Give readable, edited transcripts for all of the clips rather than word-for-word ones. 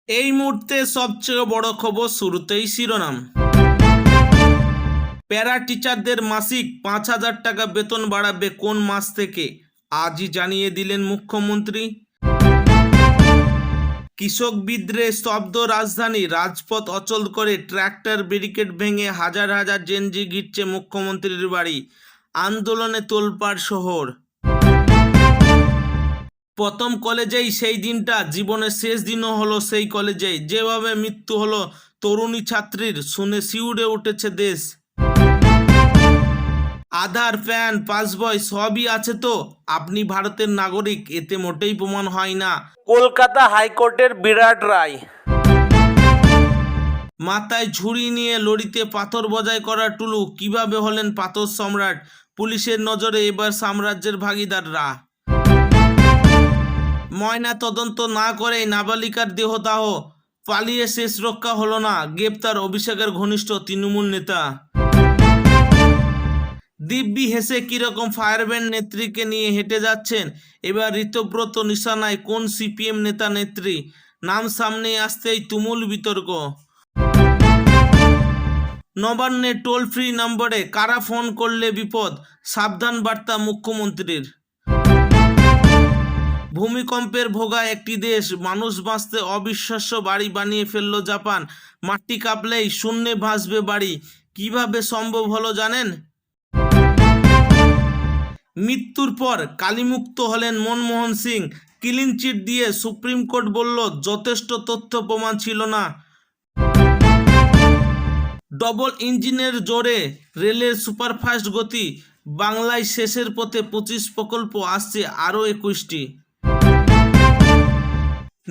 এই মুহূর্তে সবচেয়ে বড় খবর, শুরুতেই শিরোনাম। প্যারা টিচারদের মাসিক 5,000 টাকা বেতন বাড়াবে কোন মাস থেকে, আজই জানিয়ে দিলেন মুখ্যমন্ত্রী। কৃষক বিদ্রোহে স্তব্ধ রাজধানী, রাজপথ অচল করে ট্র্যাক্টর ব্যারিকেড ভেঙে হাজার হাজার জেনজি ঘিরছে মুখ্যমন্ত্রীর বাড়ি, আন্দোলনে তোলপাড় শহর। প্রথম কলেজেই সেই দিনটা, জীবনের শেষ দিনও হলো সেই কলেজেই, যেভাবে মৃত্যু হলো তরুণী ছাত্রীর, শুনে শিউরে উঠেছে দেশ। আধার, প্যান, পাসবই সবই আছে তো আপনি ভারতের নাগরিক, এতে মোটেই প্রমাণ হয় না কলকাতা হাইকোর্টের বিরাট রায়। মাথায় ঝুড়ি নিয়ে লরিতে পাথর বোঝাই করা টুলু কিভাবে হলেন পাথর সম্রাট, পুলিশের নজরে এবার সাম্রাজ্যের ভাগিদাররা। ময়না তদন্ত না করেই নাবালিকার দেহদাহ, পালিয়ে শেষ রক্ষা হলো না, গ্রেপ্তার অভিষেকের ঘনিষ্ঠ তৃণমূল নেতা। দিব্যি হেসে কিরকম ফায়ার ব্যান্ড নেত্রীকে নিয়ে হেঁটে যাচ্ছেন, এবার ঋতব্রত নিশানায় কোন সিপিএম নেতা নেত্রী, নাম সামনে আসতেই তুমুল বিতর্ক। নবান্নের টোল ফ্রি নম্বরে কারা ফোন করলে বিপদ, সাবধান বার্তা মুখ্যমন্ত্রীর। ভূমিকম্পের ভোগা একটি দেশ, মানুষ বাঁচতে অবিশ্বাস্য বাড়ি বানিয়ে ফেলল জাপান, মাটি কাঁপলেই শূন্যে ভাসবে বাড়ি, কিভাবে সম্ভব হলো জানেন? মৃত্যুর পর কালিমুক্ত হলেন মনমোহন সিং, ক্লিন চিট দিয়ে সুপ্রিম কোর্ট বলল যথেষ্ট তথ্য প্রমাণ ছিল না। ডবল ইঞ্জিনের জোরে রেলের সুপারফাস্ট গতি, বাংলায় শেষের পথে 25 প্রকল্প, আসছে আরও 21টি।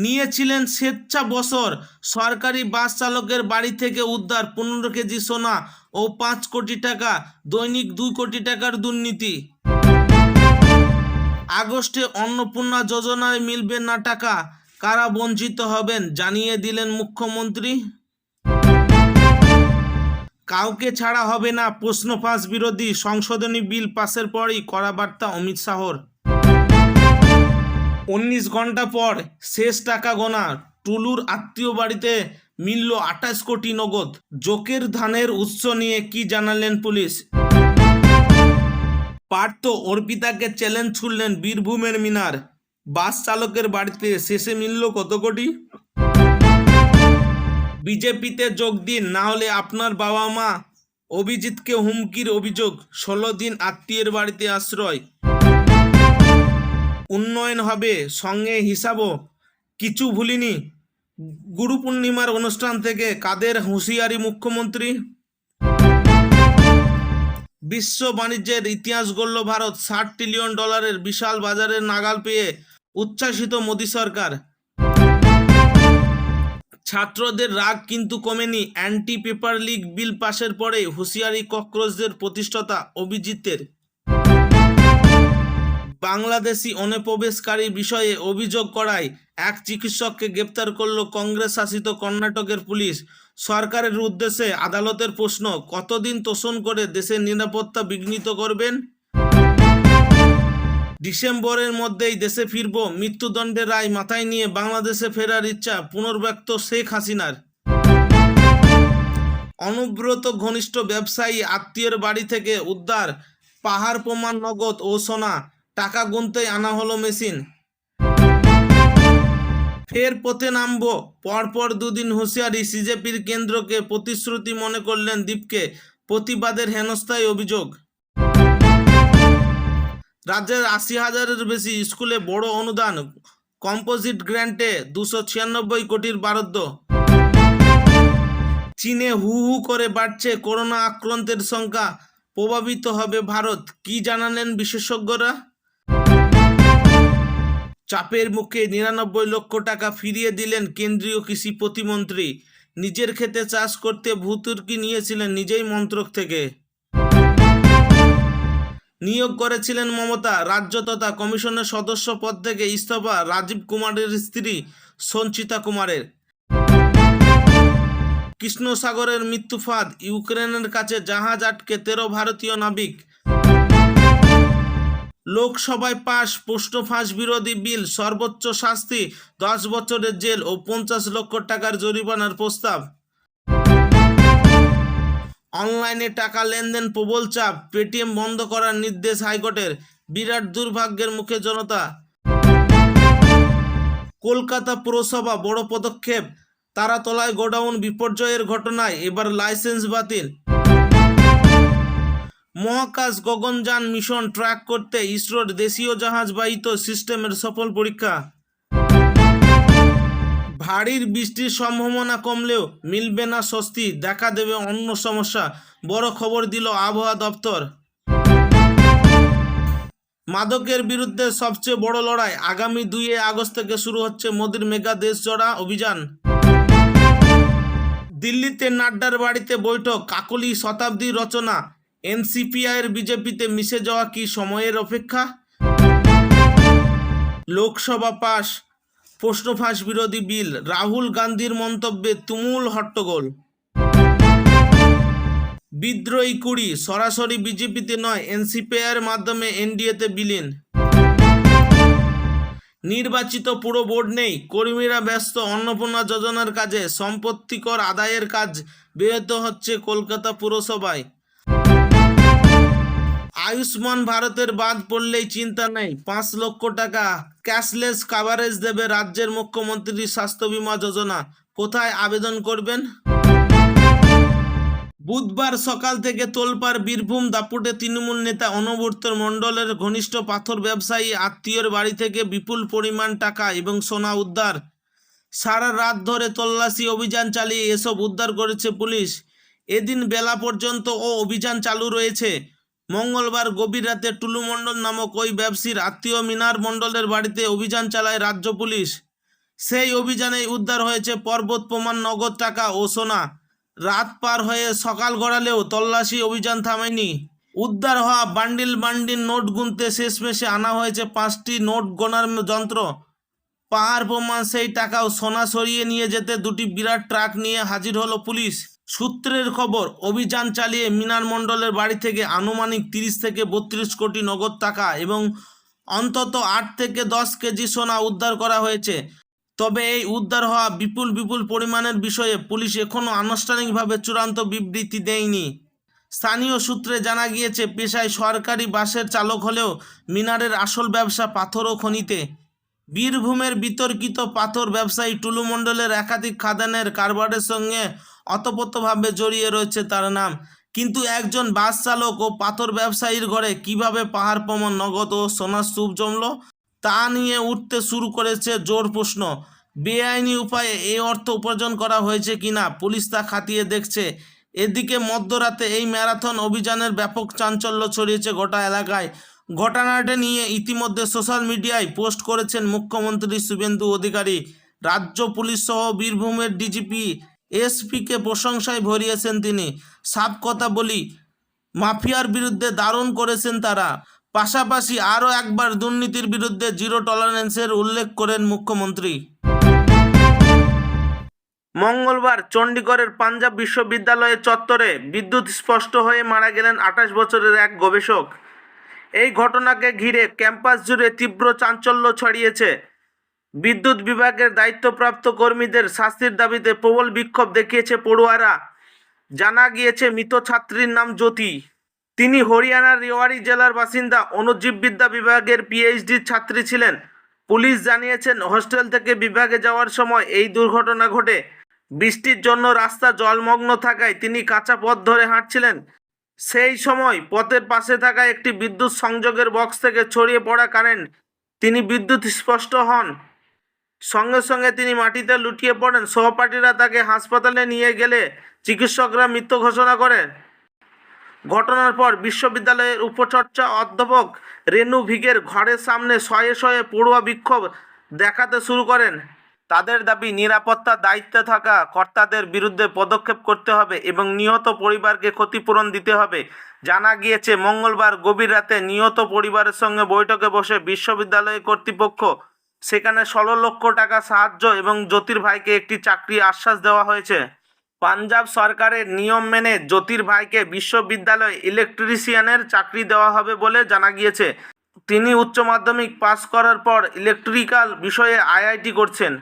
নিয়েছিলেন স্বেচ্ছা বছর, সরকারি বাস চালকের বাড়ি থেকে উদ্ধার 15 কেজি সোনা ও 5 কোটি টাকা, দৈনিক 2 কোটি টাকার দুর্নীতি। আগস্টে অন্নপূর্ণা যোজনায় মিলবে না টাকা, কারা বঞ্চিত হবেন জানিয়ে দিলেন মুখ্যমন্ত্রী। কাউকে ছাড়া হবে না প্রশ্ন ফাঁস বিরোধী, সংশোধনী বিল পাশের পরই কড়া বার্তা অমিত শাহর। 19 ঘন্টা পর শেষ টাকা গোনা, টুলুর আত্মীয় বাড়িতে মিলল 28 কোটি নগদ। জোকের ধানের উৎস নিয়ে কি জানালেন পুলিশ। পার্থ অর্পিতাকে চ্যালেঞ্জ ছুড়লেন বীরভূমের মিনার, বাস চালকের বাড়িতে শেষে মিলল কত কোটি। বিজেপিতে যোগ দিন, না হলে আপনার বাবা মা, অভিজিৎকে হুমকির অভিযোগ, 16 দিন আত্মীয়ের বাড়িতে আশ্রয়। উন্নয়ন হবে, সঙ্গে হিসাবও কিছু ভুলিনি, গুরু পূর্ণিমার অনুষ্ঠান থেকে কাদের হুঁশিয়ারি মুখ্যমন্ত্রী। বিশ্ব বাণিজ্যের ইতিহাস গড়ল ভারত, $60 ট্রিলিয়ন বিশাল বাজারের নাগাল পেয়ে উচ্ছ্বাসিত মোদী সরকার। ছাত্রদের রাগ কিন্তু কমেনি, অ্যান্টি পেপার লিক বিল পাশের পরে হুঁশিয়ারি ককরোচদের প্রতিষ্ঠাতা অভিজিতের। বাংলাদেশি অনুপ্রবেশকারী বিষয়ে অভিযোগ করায় এক চিকিৎসককে গ্রেপ্তার করল কংগ্রেস শাসিত কর্ণাটকের পুলিশ। সরকারের উদ্দেশ্যে আদালতের প্রশ্ন, কতদিন তোষণ করে দেশের নিরাপত্তা বিঘ্নিত করবেন? ডিসেম্বরের মধ্যেই দেশে ফিরব, মৃত্যুদণ্ডের রায় মাথায় নিয়ে বাংলাদেশে ফেরার ইচ্ছা পুনর্ব্যক্ত শেখ হাসিনার। অনুব্রত ঘনিষ্ঠ ব্যবসায়ী আত্মীয়ের বাড়ি থেকে উদ্ধার পাহাড় প্রমাণ নগদ ও সোনা, টাকা গুনতেই আনা হলো মেশিন। ফের পথে নামবো, পরপর দুদিন হুঁশিয়ারি, সিজেপির কেন্দ্রকে প্রতিশ্রুতি মনে করলেন দীপকে, প্রতিবাদের হেনস্থায় অভিযোগ। রাজ্যের 80,000-এর বেশি স্কুলে বড় অনুদান, কম্পোজিট গ্র্যান্টে 296 কোটির বরাদ্দ। চীনে হু হু করে বাড়ছে করোনা আক্রান্তের সংখ্যা, প্রভাবিত হবে ভারত, কি জানালেন বিশেষজ্ঞরা। চাপের মুখে 99 লক্ষ টাকা ফিরিয়ে দিলেন কেন্দ্রীয় কৃষি প্রতিমন্ত্রী, নিজের ক্ষেতে চাষ করতে ভূতুর্কি নিয়েছিলেন নিজেই মন্ত্রক থেকে। নিয়োগ করেছিলেন মমতা, রাজ্য তথা কমিশনের সদস্য পদ থেকে ইস্তফা রাজীব কুমারের স্ত্রী সঞ্চিতা কুমারের। কৃষ্ণ সাগরের মৃত্যু ফাঁদ, ইউক্রেনের কাছে জাহাজ আটকে 13 ভারতীয় নাবিক। লোকসভায় পাশ প্রশ্ন ফাঁস বিরোধী বিল, সর্বোচ্চ শাস্তি 10 বছরের জেল ও 50 লক্ষ টাকার জরিমানার প্রস্তাব। অনলাইনে টাকা লেনদেন প্রবল চাপ, পেটিএম বন্ধ করার নির্দেশ হাইকোর্টের, বিরাট দুর্ভাগ্যের মুখে জনতা। কলকাতা পুরসভা বড় পদক্ষেপ, তারাতলায় গোডাউন বিপর্যয়ের ঘটনায় এবার লাইসেন্স বাতিল। মহাকাশ গগনযান মিশন ট্র্যাক করতে ইসরোর দেশীয় জাহাজবাহিত সিস্টেমের সফল পরীক্ষা। ভারী বৃষ্টির সম্ভাবনা কমলেও মিলবে না স্বস্তি, দেখা দেবে অন্য সমস্যা, বড় খবর দিল আবহাওয়া দপ্তর। মাদকের বিরুদ্ধে সবচেয়ে বড় লড়াই, আগামী 2 আগস্ট থেকে শুরু হচ্ছে মোদির মেগা দেশজোড়া অভিযান। দিল্লিতে নাড্ডার বাড়িতে বৈঠক, কাকলি শতাব্দী রচনা, এনসিপিআইয়ের বিজেপিতে মিশে যাওয়া কি সময়ের অপেক্ষা। লোকসভা পাশ প্রশ্ন ফাঁস বিরোধী বিল, রাহুল গান্ধীর মন্তব্যে তুমুল হট্টগোল। বিদ্রোহী কুড়ি সরাসরি বিজেপিতে নয়, এনসিপিআইয়ের মাধ্যমে এনডিএতে বিলীন। নির্বাচিত পুরো বোর্ড নেই, কর্মীরা ব্যস্ত অন্নপূর্ণা যোজনার কাজে, সম্পত্তি কর আদায়ের কাজ ব্যাহত হচ্ছে কলকাতা পুরসভায়। আয়ুষ্মান ভারতের বাদ পড়লেই চিন্তা নেই, 5 লক্ষ টাকা ক্যাশলেস কাভারেজ দেবে রাজ্যের মুখ্যমন্ত্রীর স্বাস্থ্য বীমা যোজনা। কোথায় আবেদন করবেন? বুধবার সকাল থেকে তোলপাড় বীরভূম দাপুটে তৃণমূল নেতা অনুব্রত মণ্ডলের ঘনিষ্ঠ পাথর ব্যবসায়ী আত্মীয়র বাড়ি থেকে বিপুল পরিমাণ টাকা এবং সোনা উদ্ধার। সারা রাত ধরে তল্লাশি অভিযান চালিয়ে এসব উদ্ধার করেছে পুলিশ। এদিন বেলা পর্যন্ত অভিযান চালু রয়েছে। মঙ্গলবার গভীর রাতে টুলু মণ্ডল নামক ওই ব্যবসায়ীর আত্মীয় মিনার মণ্ডলের বাড়িতে অভিযান চালায় রাজ্য পুলিশ। সেই অভিযানেই উদ্ধার হয়েছে পর্বত প্রমাণ নগদ টাকা ও সোনা। রাত পার হয়ে সকাল গড়ালেও তল্লাশি অভিযান থামেনি। উদ্ধার হওয়া বান্ডিল বান্ডিল নোট গুনতে শেষমেশে আনা হয়েছে 5টি নোট গোনার যন্ত্র। পাহাড় প্রমাণ সেই টাকাও সোনা সরিয়ে নিয়ে যেতে 2টি বিরাট ট্রাক নিয়ে হাজির হলো পুলিশ। সূত্রের খবর, অভিযান চালিয়ে মিনার মণ্ডলের বাড়ি থেকে আনুমানিক 30 থেকে 32 কোটি নগদ টাকা এবং অন্তত 8 থেকে 10 কেজি সোনা উদ্ধার করা হয়েছে। তবে এই উদ্ধার হওয়া বিপুল পরিমাণের বিষয়ে পুলিশ এখনও আনুষ্ঠানিকভাবে চূড়ান্ত বিবৃতি দেয়নি। স্থানীয় সূত্রে জানা গিয়েছে, পেশায় সরকারি বাসের চালক হলেও মিনারের আসল ব্যবসা পাথর ও খনিতে। বীরভূমের বিতর্কিত পাথর ব্যবসায়ী টুলু মণ্ডলের একাধিক খাদানের কারবারের সঙ্গে অতপ্রতভাবে জড়িয়ে রয়েছে তার নাম। কিন্তু একজন বাস চালক ও পাথর ব্যবসায়ীর ঘরে কিভাবে পাহাড় প্রমাণ নগদ ও সোনার স্তূপ জমল, তা নিয়ে উঠতে শুরু করেছে জোর প্রশ্ন। বেআইনি উপায়ে এই অর্থ উপার্জন করা হয়েছে কিনা পুলিশ তা খতিয়ে দেখছে। এদিকে মধ্যরাতে এই ম্যারাথন অভিযানের ব্যাপক চাঞ্চল্য ছড়িয়েছে গোটা এলাকায়। ঘটনাটা নিয়ে ইতিমধ্যে সোশ্যাল মিডিয়ায় পোস্ট করেছেন মুখ্যমন্ত্রী শুভেন্দু অধিকারী। রাজ্য পুলিশ সহ বীরভূমের ডিজিপি এসপিকে প্রশংসায় ভরিয়েছেন তিনি। সাফ কথা বলি, মাফিয়ার বিরুদ্ধে দারুণ করেছেন তারা। পাশাপাশি আরও একবার দুর্নীতির বিরুদ্ধে জিরো টলারেন্সের উল্লেখ করেন মুখ্যমন্ত্রী। মঙ্গলবার চণ্ডীগড়ের পাঞ্জাব বিশ্ববিদ্যালয়ের চত্বরে বিদ্যুৎ স্পষ্ট হয়ে মারা গেলেন 28 বছরের এক গবেষক। এই ঘটনাকে ঘিরে ক্যাম্পাস জুড়ে তীব্র চাঞ্চল্য ছড়িয়েছে। বিদ্যুৎ বিভাগের দায়িত্বপ্রাপ্ত কর্মীদের শাস্তির দাবিতে প্রবল বিক্ষোভ দেখিয়েছে পড়ুয়ারা। জানা গিয়েছে, মৃত ছাত্রীর নাম জ্যোতি। তিনি হরিয়ানার রেওয়ারি জেলার বাসিন্দা, অণুজীববিদ্যা বিভাগের পিএইচডির ছাত্রী ছিলেন। পুলিশ জানিয়েছেন, হোস্টেল থেকে বিভাগে যাওয়ার সময় এই দুর্ঘটনা ঘটে। বৃষ্টির জন্য রাস্তা জলমগ্ন থাকায় তিনি কাঁচা পথ ধরে হাঁটছিলেন। সেই সময় পথের পাশে থাকা একটি বিদ্যুৎ সংযোগের বক্স থেকে ছড়িয়ে পড়া কারেন্ট তিনি বিদ্যুৎ স্পষ্ট হন। সঙ্গে সঙ্গে তিনি মাটিতে লুটিয়ে পড়েন। সহপাঠীরা তাকে হাসপাতালে নিয়ে গেলে চিকিৎসকরা মৃত ঘোষণা করেন। ঘটনার পর বিশ্ববিদ্যালয়ের উপাচার্য অধ্যাপক রেণু ভিগের ঘরের সামনে শয়ে শয়ে পড়ুয়া বিক্ষোভ দেখাতে শুরু করেন। তাদের দাবি, নিরাপত্তার দায়িত্বে থাকা কর্তাদের বিরুদ্ধে পদক্ষেপ করতে হবে এবং নিহত পরিবারকে ক্ষতিপূরণ দিতে হবে। জানা গিয়েছে, মঙ্গলবার গভীর রাতে নিহত পরিবারের সঙ্গে বৈঠকে বসে বিশ্ববিদ্যালয় কর্তৃপক্ষ সেখানে 16 লক্ষ টাকা সাহায্য এবং জ্যোতির ভাইকে একটি চাকরি আশ্বাস দেওয়া হয়েছে। পাঞ্জাব সরকারের নিয়ম মেনে জ্যোতির ভাইকে বিশ্ববিদ্যালয়ে ইলেকট্রিশিয়ানের চাকরি দেওয়া হবে বলে জানা গিয়েছে। তিনি উচ্চ মাধ্যমিক পাস করার পর ইলেকট্রিক্যাল বিষয়ে আইআইটি করছেন।